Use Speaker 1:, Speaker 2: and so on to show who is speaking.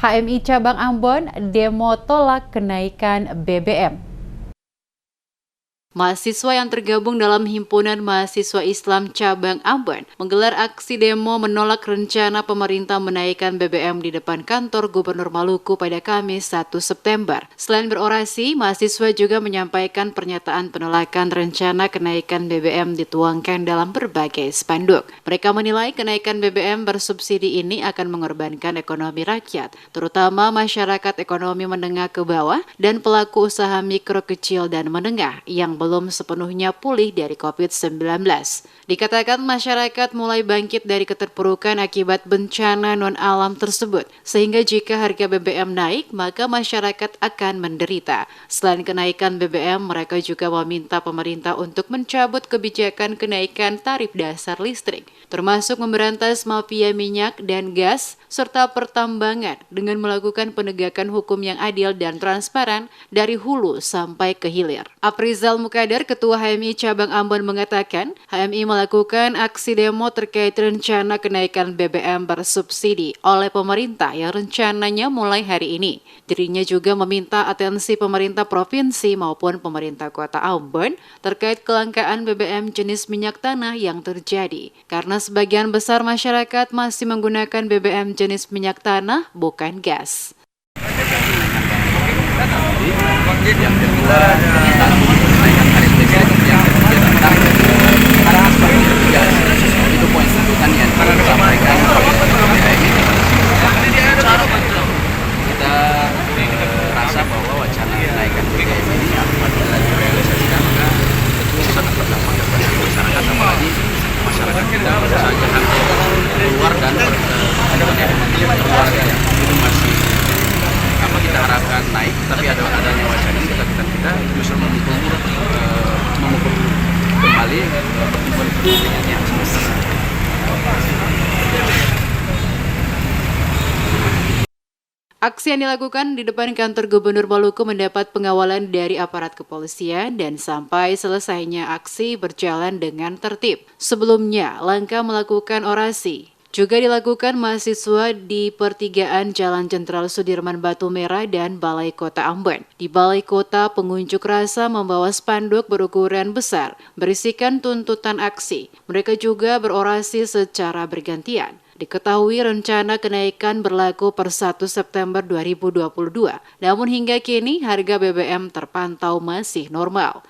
Speaker 1: HMI Cabang Ambon demo tolak kenaikan BBM. Mahasiswa yang tergabung dalam Himpunan Mahasiswa Islam Cabang Ambon menggelar aksi demo menolak rencana pemerintah menaikkan BBM di depan kantor Gubernur Maluku pada Kamis 1 September. Selain berorasi, mahasiswa juga menyampaikan pernyataan penolakan rencana kenaikan BBM dituangkan dalam berbagai spanduk. Mereka menilai kenaikan BBM bersubsidi ini akan mengorbankan ekonomi rakyat, terutama masyarakat ekonomi menengah ke bawah dan pelaku usaha mikro kecil dan menengah yang belum sepenuhnya pulih dari COVID-19. Dikatakan masyarakat mulai bangkit dari keterpurukan akibat bencana non-alam tersebut, sehingga jika harga BBM naik, maka masyarakat akan menderita. Selain kenaikan BBM, mereka juga meminta pemerintah untuk mencabut kebijakan kenaikan tarif dasar listrik, termasuk memberantas mafia minyak dan gas, serta pertambangan dengan melakukan penegakan hukum yang adil dan transparan dari hulu sampai ke hilir. Aprizal Mukadar, Ketua HMI Cabang Ambon mengatakan, HMI melakukan aksi demo terkait rencana kenaikan BBM bersubsidi oleh pemerintah yang rencananya mulai hari ini. Dirinya juga meminta atensi pemerintah provinsi maupun pemerintah kota Ambon terkait kelangkaan BBM jenis minyak tanah yang terjadi, karena sebagian besar masyarakat masih menggunakan BBM jenis minyak tanah, bukan gas.
Speaker 2: Yang kedua, kenaikan tarif listrik yang tentang arahan seperti itu poin tuntutan yang disampaikan oleh ini. Kita rasa bahwa wacana kenaikan BBM ini apabila direalisasikan maka tentu sangat berdampak kepada masyarakat, apalagi masyarakat kita baru saja keluar dan keluarga yang itu masih kita harapkan naik, tapi adanya wacana ini ketakutan kita justru memukul kembali pertumbuhan ekonominya yang semestinya.
Speaker 1: Aksi yang dilakukan di depan kantor Gubernur Maluku mendapat pengawalan dari aparat kepolisian dan sampai selesainya aksi berjalan dengan tertib. Sebelumnya, langkah melakukan orasi juga dilakukan mahasiswa di pertigaan Jalan Jenderal Sudirman Batu Merah dan Balai Kota Ambon. Di Balai Kota, pengunjuk rasa membawa spanduk berukuran besar berisikan tuntutan aksi. Mereka juga berorasi secara bergantian. Diketahui rencana kenaikan berlaku per 1 September 2022, namun hingga kini harga BBM terpantau masih normal.